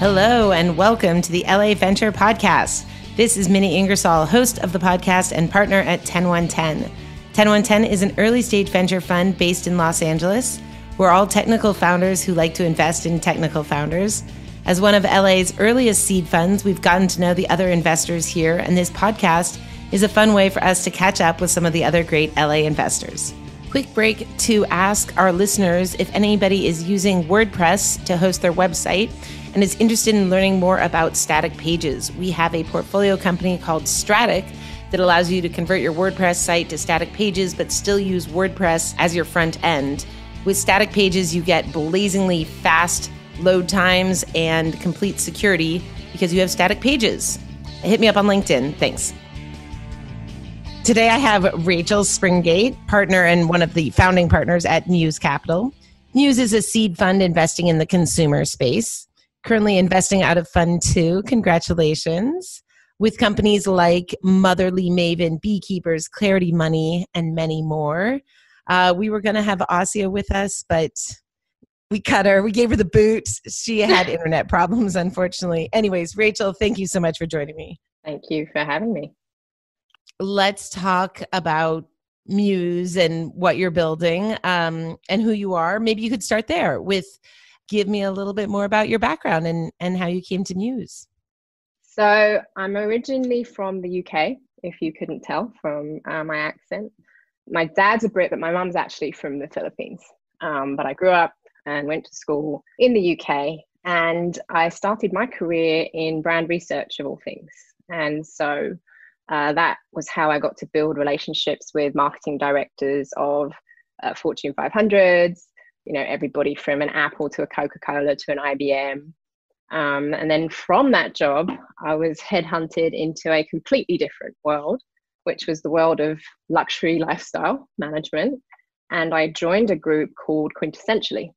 Hello and welcome to the LA Venture Podcast. This is Minnie Ingersoll, host of the podcast and partner at TenOneTen. TenOneTen is an early stage venture fund based in Los Angeles. We're all technical founders who like to invest in technical founders. As one of LA's earliest seed funds, we've gotten to know the other investors here, and this podcast is a fun way for us to catch up with some of the other great LA investors. Quick break to ask our listeners if anybody is using WordPress to host their website and is interested in learning more about static pages. We have a portfolio company called Static that allows you to convert your WordPress site to static pages, but still use WordPress as your front end. With static pages, you get blazingly fast load times and complete security because you have static pages. Hit me up on LinkedIn. Thanks. Today I have Rachel Springate, partner and one of the founding partners at Muse Capital. Muse is a seed fund investing in the consumer space. Currently investing out of Fund II, congratulations, with companies like Motherly Maven, Beekeepers, Clarity Money, and many more. We were going to have Assia with us, but we cut her. We gave her the boot. She had internet problems, unfortunately. Anyways, Rachel, thank you so much for joining me. Thank you for having me. Let's talk about Muse and what you're building and who you are. Maybe you could start there with give me a little bit more about your background and how you came to Muse. So I'm originally from the UK, if you couldn't tell from my accent. My dad's a Brit, but my mum's actually from the Philippines. But I grew up and went to school in the UK, and I started my career in brand research of all things. And so that was how I got to build relationships with marketing directors of Fortune 500s, you know, everybody from an Apple to a Coca-Cola to an IBM. And then from that job, I was headhunted into a completely different world, which was the world of luxury lifestyle management. And I joined a group called Quintessentially.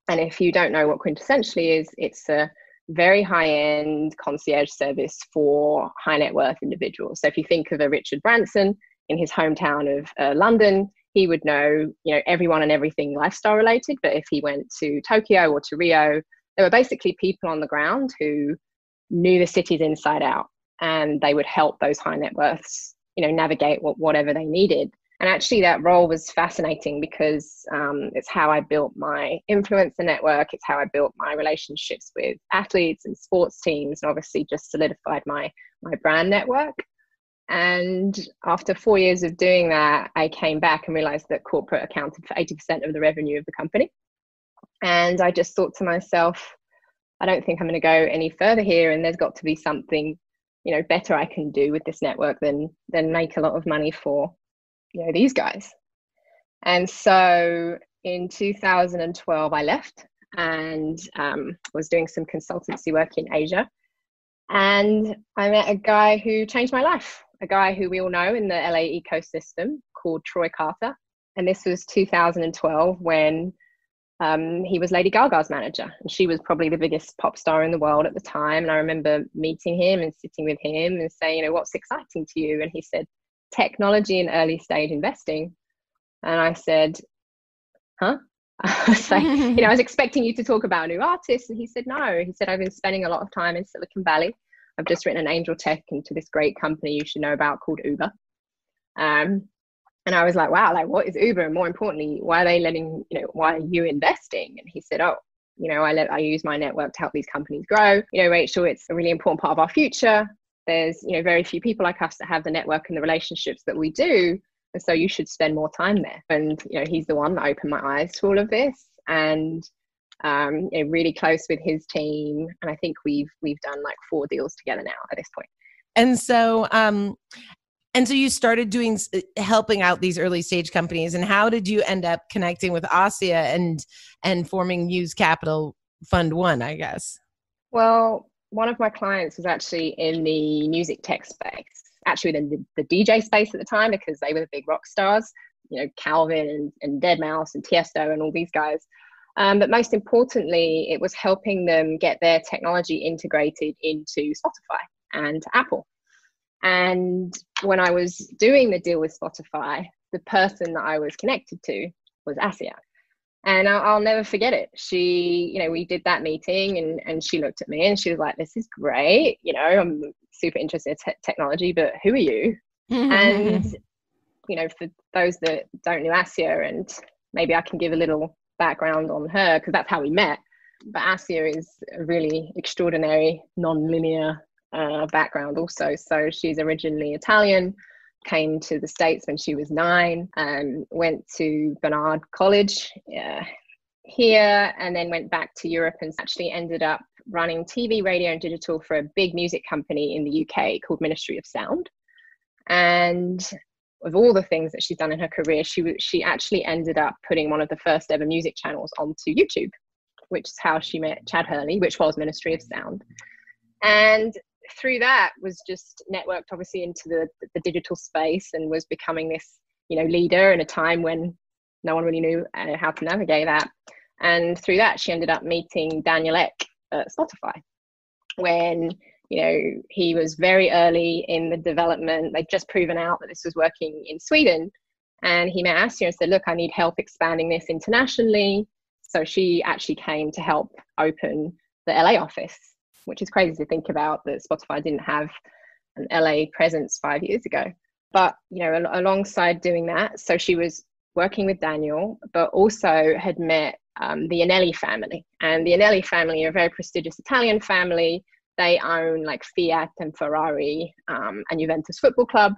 And if you don't know what Quintessentially is, it's a very high-end concierge service for high net worth individuals. So if you think of a Richard Branson in his hometown of London, he would know, you know, everyone and everything lifestyle related. But if he went to Tokyo or to Rio, there were basically people on the ground who knew the cities inside out, and they would help those high net worths, you know, navigate whatever they needed. And actually that role was fascinating because it's how I built my influencer network. It's how I built my relationships with athletes and sports teams, and obviously just solidified my brand network. And after 4 years of doing that, I came back and realized that corporate accounted for 80% of the revenue of the company. And I just thought to myself, I don't think I'm going to go any further here. And there's got to be something, you know, better I can do with this network than make a lot of money for, you know, these guys. And so in 2012, I left and was doing some consultancy work in Asia. And I met a guy who changed my life, a guy who we all know in the LA ecosystem called Troy Carter. And this was 2012 when he was Lady Gaga's manager. And she was probably the biggest pop star in the world at the time. And I remember meeting him and sitting with him and saying, you know, what's exciting to you? And he said, technology and early stage investing. And I said, huh? I was like, you know, I was expecting you to talk about new artists. And he said, no. He said, I've been spending a lot of time in Silicon Valley. I've just written an angel check into this great company you should know about called Uber. And I was like, wow, like what is Uber? And more importantly, why are they letting, you know, why are you investing? And he said, oh, you know, I use my network to help these companies grow. You know, Rachel, it's a really important part of our future. There's, you know, very few people like us that have the network and the relationships that we do. And so you should spend more time there. And, you know, he's the one that opened my eyes to all of this, and you know, really close with his team. And I think we've done like 4 deals together now at this point. And so you started helping out these early stage companies. And how did you end up connecting with Assia and forming Muse Capital Fund I, I guess? Well, one of my clients was actually in the music tech space, actually in the DJ space at the time, because they were the big rock stars, you know, Calvin and Deadmau5 and Tiesto and all these guys. But most importantly, it was helping them get their technology integrated into Spotify and Apple. And when I was doing the deal with Spotify, the person that I was connected to was Assia. And I'll never forget it. We did that meeting and she looked at me and she was like, this is great. I'm super interested in technology, but who are you? And, for those that don't know Assia, and maybe I can give a little background on her because that's how we met. But Assia is a really extraordinary, non-linear background also. So she's originally Italian, came to the States when she was 9, and went to Barnard College here, and then went back to Europe and actually ended up running TV, radio, and digital for a big music company in the UK called Ministry of Sound. And of all the things that she's done in her career, she actually ended up putting one of the first ever music channels onto YouTube, which is how she met Chad Hurley, which was Ministry of Sound. And through that was just networked obviously into the digital space and was becoming this, leader in a time when no one really knew how to navigate that. And through that, she ended up meeting Daniel Ek at Spotify when, he was very early in the development. They'd just proven out that this was working in Sweden. And he met Assia and said, look, I need help expanding this internationally. So she actually came to help open the LA office, which is crazy to think about that Spotify didn't have an LA presence 5 years ago. But, alongside doing that, so she was working with Daniel, but also had met the Anelli family. And the Anelli family are a very prestigious Italian family. They own like Fiat and Ferrari and Juventus Football Club.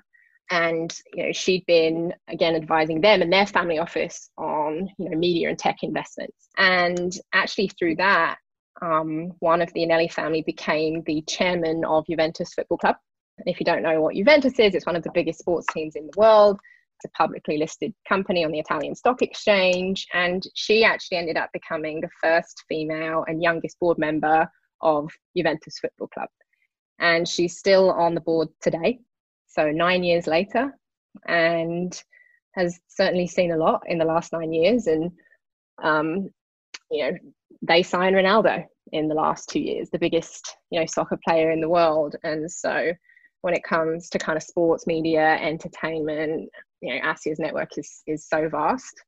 And, she'd been, again, advising them and their family office on, media and tech investments. And actually through that, one of the Anelli family became the chairman of Juventus Football Club. And if you don't know what Juventus is, it's one of the biggest sports teams in the world. It's a publicly listed company on the Italian Stock Exchange. And she actually ended up becoming the first female and youngest board member of Juventus Football Club. And she's still on the board today, so 9 years later, and has certainly seen a lot in the last 9 years. And, they signed Ronaldo in the last 2 years, the biggest, soccer player in the world. And so when it comes to kind of sports media, entertainment, Assia's network is so vast.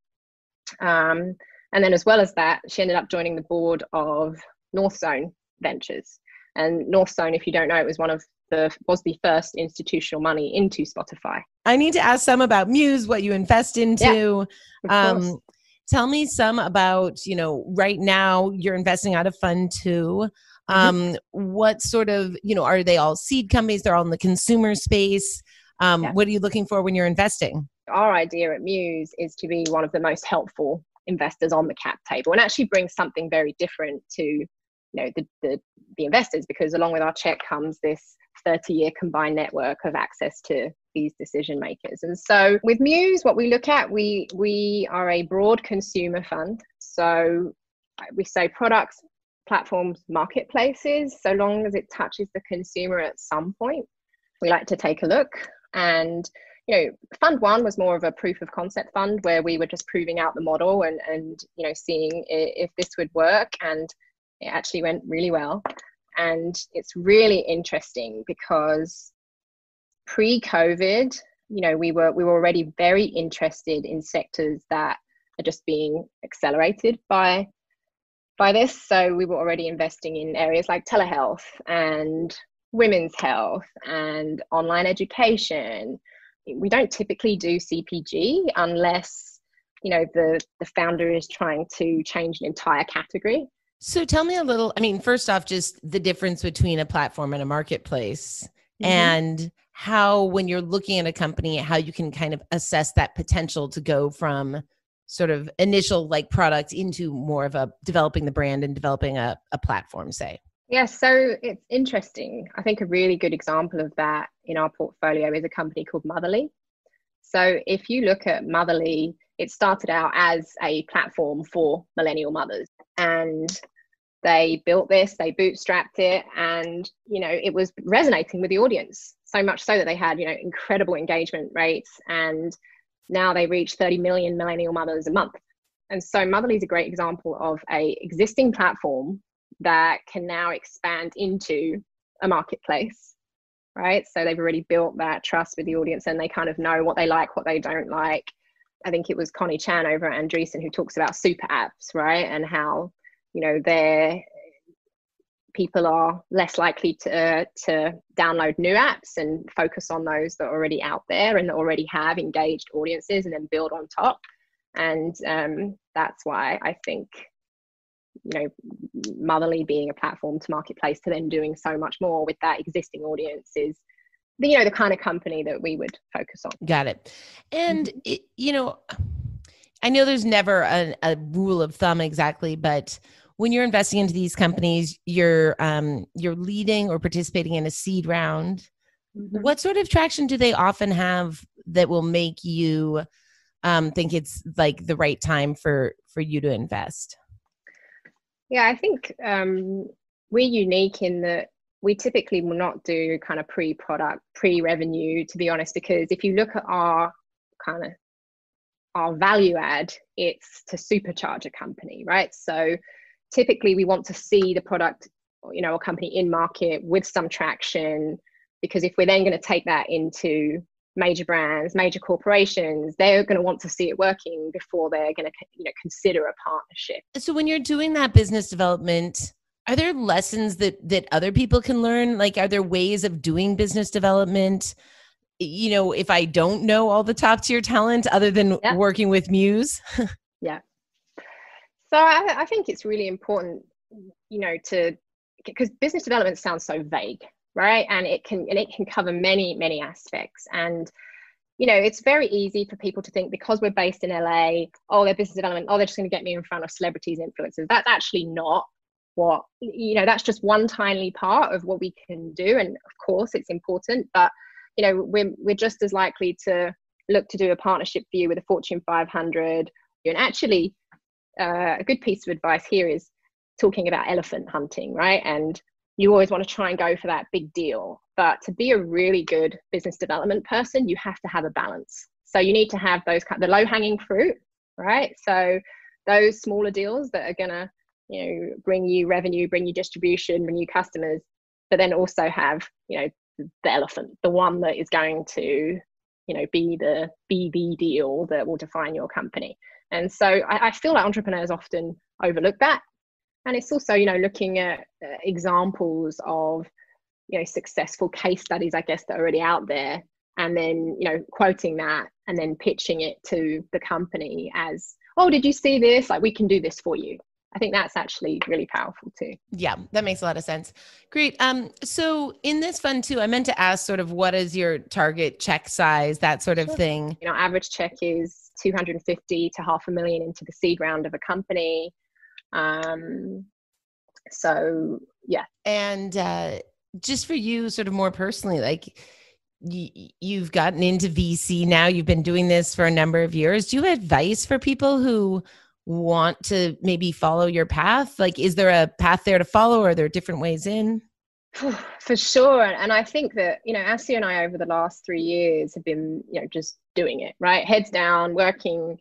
And then as well as that, she ended up joining the board of North Zone Ventures. And North Zone, if you don't know, it was was the first institutional money into Spotify. I need to ask some about Muse, what you invest into. Yeah, tell me some about, right now you're investing out of Fund II. What sort of, are they all seed companies? They're all in the consumer space. What are you looking for when you're investing? Our idea at Muse is to be one of the most helpful investors on the cap table and actually bring something very different to the investors, because along with our check comes this 30-year combined network of access to these decision makers. And so with Muse, what we look at, we are a broad consumer fund. So we say products, platforms, marketplaces, so long as it touches the consumer at some point, we like to take a look. And Fund One was more of a proof of concept fund where we were just proving out the model and seeing if this would work, and it actually went really well. And it's really interesting because pre-COVID, we were already very interested in sectors that are just being accelerated by this. So we were already investing in areas like telehealth and women's health and online education. We don't typically do CPG unless, the founder is trying to change an entire category. So tell me a little, first off, just the difference between a platform and a marketplace, and how, when you're looking at a company, how you can kind of assess that potential to go from sort of initial product into more of a developing the brand and developing a platform, say. Yeah, so it's interesting. I think a really good example of that in our portfolio is a company called Motherly. So if you look at Motherly, it started out as a platform for millennial mothers, and they built this, they bootstrapped it, and it was resonating with the audience, so much so that they had incredible engagement rates, and now they reach 30 million millennial mothers a month. And so Motherly is a great example of a existing platform that can now expand into a marketplace, right? So they've already built that trust with the audience, and they kind of know what they like, what they don't like. I think it was Connie Chan over at Andreessen who talks about super apps, right? And how, people are less likely to download new apps and focus on those that are already out there and that already have engaged audiences and then build on top. And that's why I think, Motherly being a platform to marketplace to then doing so much more with that existing audience is the kind of company that we would focus on. Got it. And, I know there's never a rule of thumb exactly, but when you're investing into these companies, you're leading or participating in a seed round. Mm-hmm. What sort of traction do they often have that will make you think it's like the right time for you to invest? Yeah, I think we're unique in that we typically will not do kind of pre-product, pre-revenue, to be honest, because if you look at our value add, it's to supercharge a company, right? So typically we want to see the product, a company in market with some traction, because if we're then going to take that into major brands, major corporations, they're going to want to see it working before they're going to consider a partnership. So when you're doing that business development, are there lessons that other people can learn? Like, are there ways of doing business development? If I don't know all the top tier talent other than working with Muse? Yeah. So I think it's really important, because business development sounds so vague, right? And it can cover many, many aspects. And, it's very easy for people to think because we're based in LA, they're business development, they're just going to get me in front of celebrities, influencers. That's actually not what, that's just one tiny part of what we can do. And of course it's important, but, we're just as likely to look to do a partnership for you with a Fortune 500. And actually, a good piece of advice here is talking about elephant hunting, right? And you always want to try and go for that big deal. But to be a really good business development person, you have to have a balance. So you need to have those the low-hanging fruit, right? So those smaller deals that are going to, bring you revenue, bring you distribution, bring you customers, but then also have, the elephant, the one that is going to, be the deal that will define your company. And so I feel like entrepreneurs often overlook that. And it's also, looking at examples of, successful case studies, I guess, that are already out there, and then, quoting that and then pitching it to the company as, did you see this? Like, we can do this for you. I think that's actually really powerful too. Yeah, that makes a lot of sense. Great. So in this fund too, I meant to ask sort of what is your target check size, that sort of thing. Average check is 250 to $500,000 into the seed round of a company. So yeah. And just for you sort of more personally, like you've gotten into VC now, you've been doing this for a number of years. Do you have advice for people who want to maybe follow your path? Like, is there a path there to follow, or are there different ways in? For sure. And I think that, Assia and I over the last 3 years have been, just doing it, right? Heads down, working,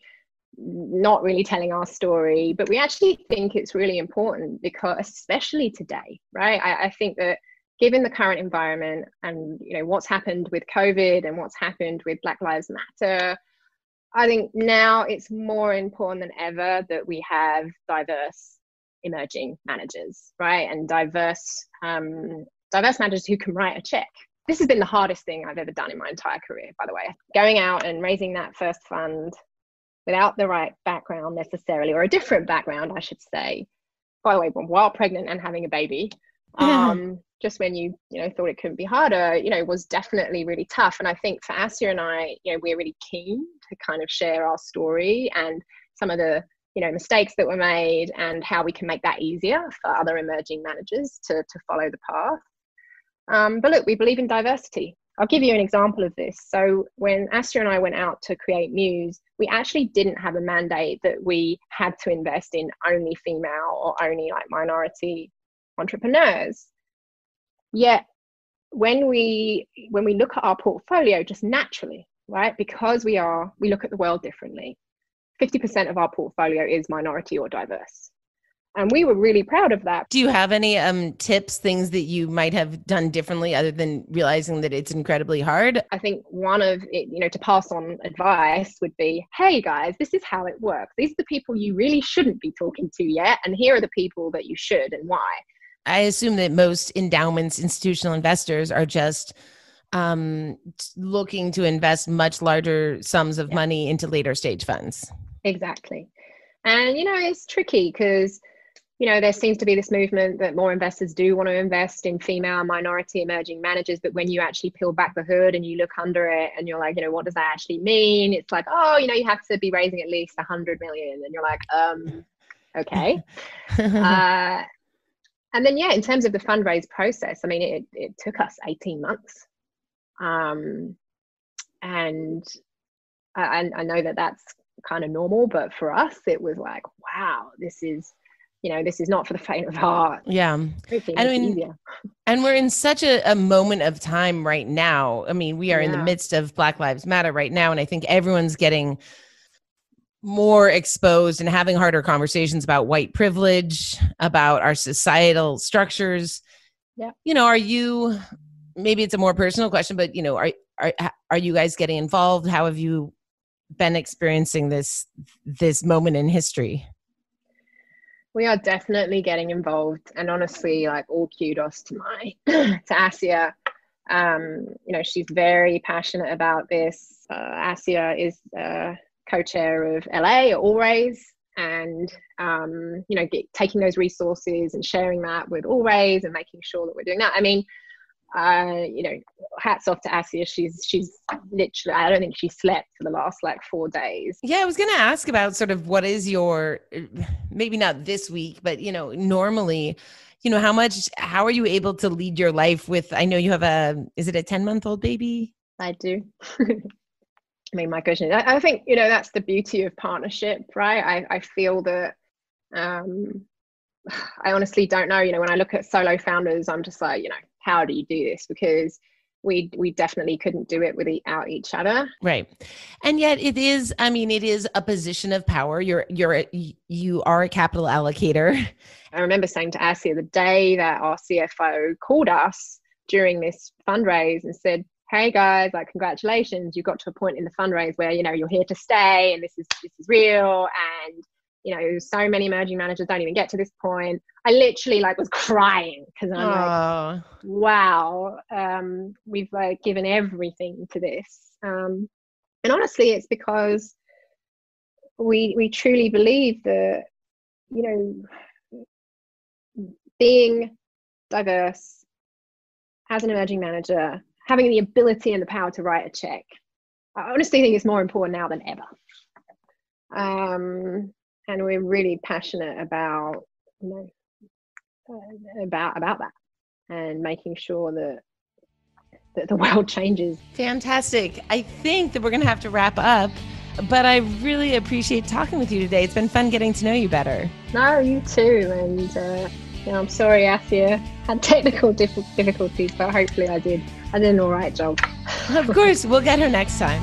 not really telling our story, but we actually think it's really important because, especially today, right? I think that given the current environment and, what's happened with COVID and what's happened with Black Lives Matter, I think now it's more important than ever that we have diverse emerging managers, right? And diverse managers who can write a check. This has been the hardest thing I've ever done in my entire career, by the way. Going out and raising that first fund without the right background necessarily, or a different background, I should say. By the way, while pregnant and having a baby, just when you thought it couldn't be harder, was definitely really tough. And I think for Assia and I, we're really keen to kind of share our story and some of the mistakes that were made and how we can make that easier for other emerging managers to follow the path. But look, we believe in diversity. I'll give you an example of this. So when Assia and I went out to create Muse, we actually didn't have a mandate that we had to invest in only female or only minority entrepreneurs. Yet when we look at our portfolio, just naturally, right, because we look at the world differently, 50% of our portfolio is minority or diverse. And we were really proud of that. Do you have any tips, things that you might have done differently other than realizing that it's incredibly hard? I think one of it, to pass on advice would be, hey guys, this is how it works. These are the people you really shouldn't be talking to yet. And here are the people that you should and why. I assume that most endowments, institutional investors are just looking to invest much larger sums of money into later stage funds. Exactly. And, it's tricky because there seems to be this movement that more investors do want to invest in female minority emerging managers. But when you actually peel back the hood and you look under it and you're like, what does that actually mean? It's like, oh, you have to be raising at least 100 million. And you're like, okay. And then, in terms of the fundraise process, I mean, it took us 18 months. And I know that that's kind of normal, but for us, it was like, wow, this is not for the faint of heart. Yeah. And we're in such a moment of time right now. I mean, we are in the midst of Black Lives Matter right now. And I think everyone's getting more exposed and having harder conversations about white privilege, about our societal structures. Yeah. Are you, maybe it's a more personal question, but, are you guys getting involved? How have you been experiencing this moment in history? We are definitely getting involved, and honestly, like, all kudos to to Assia. She's very passionate about this. Assia is co-chair of LA Always, and taking those resources and sharing that with Always and making sure that we're doing that. I mean, hats off to Assia. She's literally, I don't think she slept for the last 4 days. Yeah, I was going to ask about sort of what is your, maybe not this week, but, normally, how are you able to lead your life with, I know you have is it a 10-month-old baby? I do. I mean, my goodness, I think, that's the beauty of partnership, right? I feel that, I honestly don't know, when I look at solo founders, I'm just like, how do you do this? Because we definitely couldn't do it without each other. Right. And yet it is a position of power. You are a capital allocator. I remember saying to Assia the day that our CFO called us during this fundraise and said, hey guys, congratulations, you got to a point in the fundraise where, you're here to stay and this is real. And so many emerging managers don't even get to this point. I literally was crying because I'm like, wow, we've given everything to this. And honestly, it's because we truly believe that, being diverse as an emerging manager, having the ability and the power to write a check, I honestly think it's more important now than ever. And we're really passionate about, about that and making sure that the world changes. Fantastic. I think that we're going to have to wrap up, but I really appreciate talking with you today. It's been fun getting to know you better. No, you too. And I'm sorry Assia had technical difficulties, but hopefully I did an all right job. Of course, we'll get her next time.